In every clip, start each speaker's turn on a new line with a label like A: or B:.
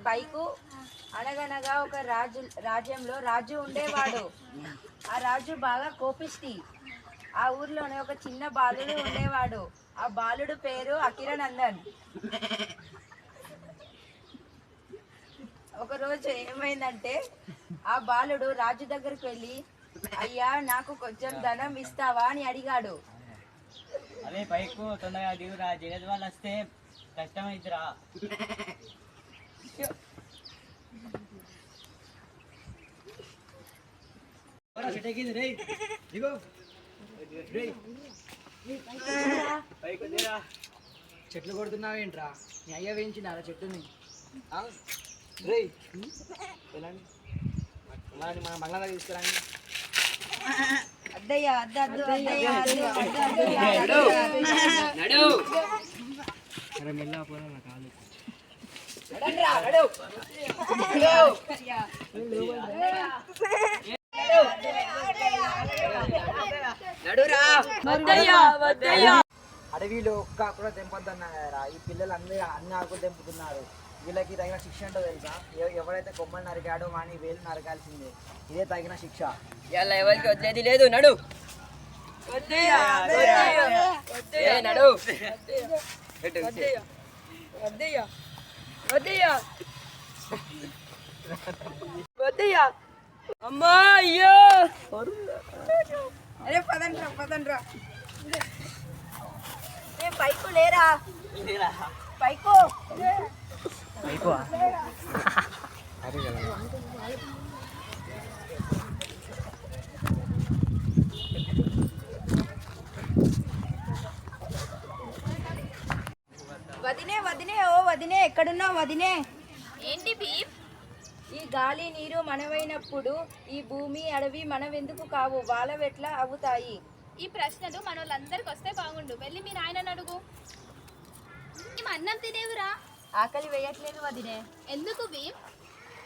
A: పైకు అనగనగా ఒక రాజ్యంలో రాజు ఉండేవాడు. ఆ రాజు బాగా కోపిష్టి. ఆ ఊర్లోనే ఒక చిన్న బాలుడు ఉండేవాడు. ఆ బాలుడు పేరు అకిరనందన్. ఒకరోజు ఏమైందంటే ఆ బాలుడు రాజు దగ్గరికి వెళ్ళి, అయ్యా నాకు కొంచెం ధనం ఇస్తావా అని అడిగాడు.
B: అదే పైకు తొందరగా దిగురా, జగత్ వాళ్ళు వస్తే కష్టమైద్దిరా.
C: చెట్లు కొడుతున్నావేంట్రా? నీ అయ్య వేయించినారా చెట్టుని? మన బంగ్లా దగ్గర తీసుకురాండి.
A: అద్దయ్యా అద్దు
C: అడవిలో ఒక్క కూడా తెంపొద్దన్నారా? ఈ పిల్లలు అన్ని ఆకులు తెంపుతున్నారు. వీళ్ళకి తగిన శిక్ష ఏంటో తెలుసా? ఎవరైతే కొమ్మలు నరికాడో వాని వేలు నరకాల్సిందే. ఇదే తగిన శిక్ష.
B: ఇలా ఎవరికి వదిలేది లేదు. నడు అమ్మా. అయ్యో
A: అరే పదండ్రా పైకు లేరా? పైకు వదినే ఓ వదినే, ఎక్కడున్నావు వదినే?
D: ఏంటి భీమ్?
A: ఈ గాలి నీరు మనమైనప్పుడు ఈ భూమి అడవి మనవెందుకు కావు? వాళ్ళవెట్లా అవుతాయి?
D: ఈ ప్రశ్నలు మనోళ్ళందరికి వస్తే బాగుండు. వెళ్ళి మీ నాయనని అడుగు. మేము అన్నం తినేవురా.
A: ఆకలి వేయట్లేదు వదినే.
D: ఎందుకు భీమ్?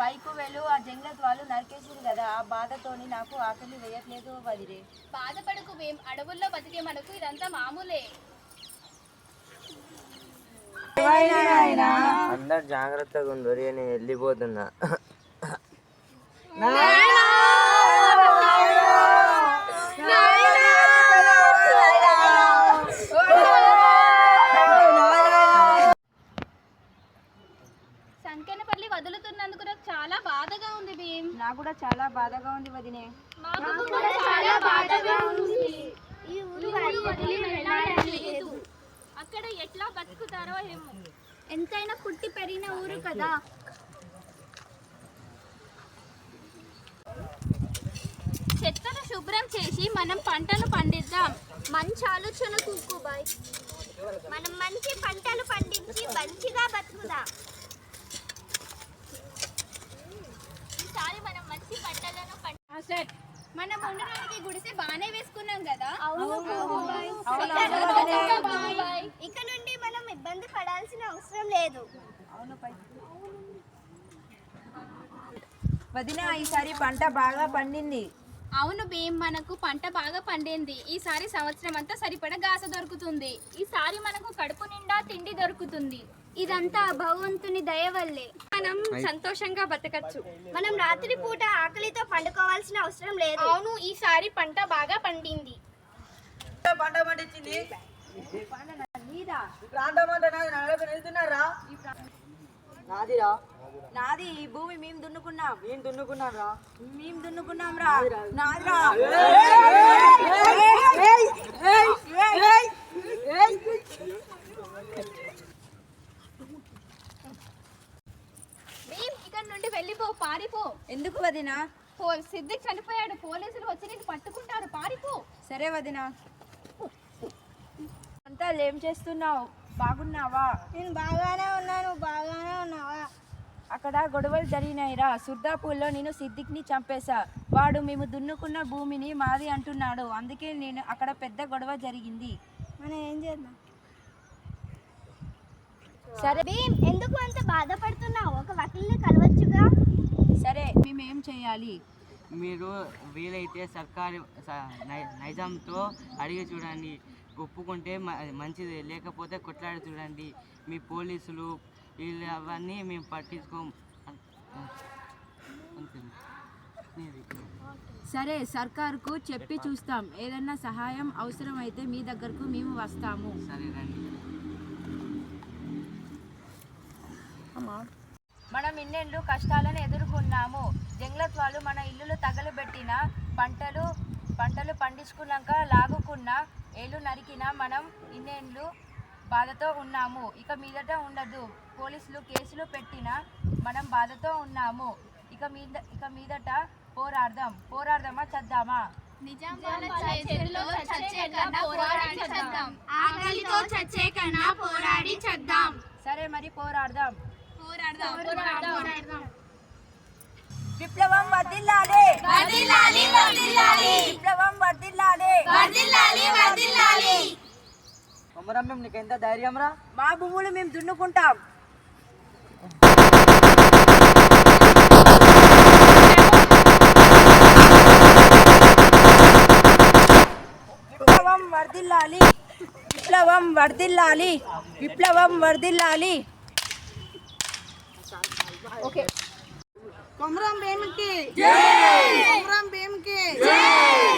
A: పైకు వెళ్ళు, ఆ జంగత్ వాళ్ళు నరికేసారు కదా, ఆ బాధతోని నాకు ఆకలి వేయట్లేదు వదినే.
D: బాధపడకు భీమ్, అడవుల్లో బతికే మనకు ఇదంతా మామూలే.
B: అందరు జాగ్రత్తగా ఉండు. నేను వెళ్ళిపోతున్నా.
D: సంకెనపల్లి వదులుతున్నందుకు నాకు చాలా బాధగా ఉంది భీమ్.
A: నాకు కూడా చాలా బాధగా ఉంది వదినే.
D: మాకు కూడా చాలా బాధగా ఉంది. ఈ ఊరు వదిలి వెళ్ళాలని లేదు. అక్కడ ఎట్లా బతుకుతారో ఏమో. ఎంతైనా పుట్టి పెరిగిన ఊరు కదా. చెట్లను శుభ్రం చేసి మనం పంటలు పండిద్దాం. మంచి ఆలోచన కూకుబాయ్. మనం మంచి పంటలు పండించి మంచిగా బతుకుదాం. ఈసారి మనం మంచి పంటలను మనం ఉండడానికి గుడిసె బాగానే వేసుకున్నాం కదా. ఇక నుండి మనం ఇబ్బంది పడాల్సిన అవసరం లేదు.
A: వదిన ఈసారి పంట బాగా పండింది.
D: అవును భీమ్, మనకు పంట బాగా పండింది. ఈసారి సంవత్సరం అంతా సరిపడ గాస దొరుకుతుంది. ఈసారి మనకు కడుపు నిండా తిండి దొరుకుతుంది. ఇదంతా భగవంతుని దయ వల్లే. మనం సంతోషంగా బతకచ్చు. మనం రాత్రి పూట ఆకలితో పండుకోవాల్సిన అవసరం లేదు. అవును, ఈసారి పంట బాగా పండింది.
C: పంట పండించింది ప్రాంతం అంతా వెళ్తున్నారా? నాదిరా.
A: నాది. ఈ భూమి మేము దున్నుకున్నాం.
C: నేను దున్నుకున్నాను రా.
A: మేము దున్నుకున్నాం రా. నాదిరా.
D: ఇక్కడ నుండి వెళ్ళిపో, పారిపో.
A: ఎందుకు వదినా?
D: సిద్దిక్ చనిపోయాడు. పోలీసులు వచ్చి నేను పట్టుకుంటారు. పారిపో.
A: సరే వదినా. అంతా ఏం చేస్తున్నావు? బాగున్నావా?
D: నేను బాగానే ఉన్నాను. బాగానే ఉన్నావా?
A: అక్కడ గొడవలు జరిగినాయిరా. సుర్దాపూర్లో నేను సిద్దిక్ని చంపేశా. వాడు మేము దున్నుకున్న భూమిని మాది అంటున్నాడు. అందుకే నేను అక్కడ పెద్ద గొడవ జరిగింది.
D: మనం ఏం చేద్దాం?
A: సరే
D: భీమ్, ఎందుకు అంత బాధపడుతున్నావు? ఒక వకీల్ని కలవచ్చుగా.
A: సరే మేమేం చేయాలి?
B: మీరు వీలైతే సర్కారు నైజాంతో అడిగి చూడండి, ఒప్పుకుంటే మంచిది, లేకపోతే కొట్లాడి చూడండి. మీ పోలీసులు వీళ్ళు అవన్నీ మేము పట్టించుకోం.
A: సరే సర్కారుకు చెప్పి చూస్తాం. ఏదన్నా సహాయం అవసరమైతే మీ దగ్గరకు మేము వస్తాము.
B: సరే రండి.
A: మనం ఇన్నేళ్ళు కష్టాలను ఎదుర్కొన్నాము. జంగ్లత్ వాళ్ళు మన ఇల్లులు తగలబెట్టిన, పంటలు పండించుకున్నాక లాగుకున్న, ఏళ్ళు నరికిన మనం ఇన్నేళ్ళు బాధతో ఉన్నాము. ఇక మీదట ఉండదు. పోలీసులు కేసులు పెట్టినా మనం బాధతో ఉన్నాము. ఇక మీదట పోరాడదామా చద్దామా?
D: నిజాం వాళ్ళ చేతిలో చచ్చే కన్నా పోరాడి చద్దాం. ఆకలితో చచ్చే కన్నా పోరాడి చద్దాం.
A: సరే మరి పోరాడదాం.
E: విప్లవం వర్ధిల్లాలి,
D: వర్ధిల్లాలి, వర్ధిల్లాలి,
E: విప్లవం వర్ధిల్లాలి.
D: వర్ధిల్లాలి, వర్ధిల్లాలి.
C: కొమరం భీం నీకు ఎంత ధైర్యం రా?
E: మా భూములు మేము దున్నుకుంటాం. విప్లవం వర్ధిల్లాలి, విప్లవం వర్ధిల్లాలి, విప్లవం వర్ధిల్లాలి. ఓకే.
F: కొమరం భీమ్కి జై, కొమరం భీమ్కి జై,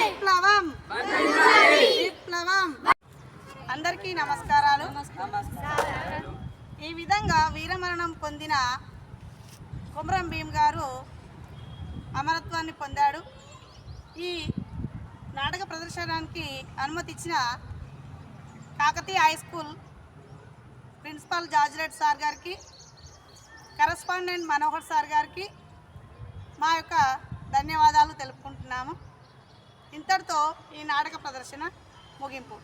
F: విప్లవం విప్లవం. అందరికీ నమస్కారాలు. ఈ విధంగా వీరమరణం పొందిన కొమరం భీమ్ గారు అమరత్వాన్ని పొందాడు. ఈ నాటక ప్రదర్శనానికి అనుమతి ఇచ్చిన Kakatiya high school principal George Reddy sir గారికి, కరస్పాండెంట్ మనోహర్ సార్ గారికి మా యొక్క ధన్యవాదాలు తెలుపుకుంటున్నాము. ఇంతటితో ఈ నాటక ప్రదర్శన ముగింపు.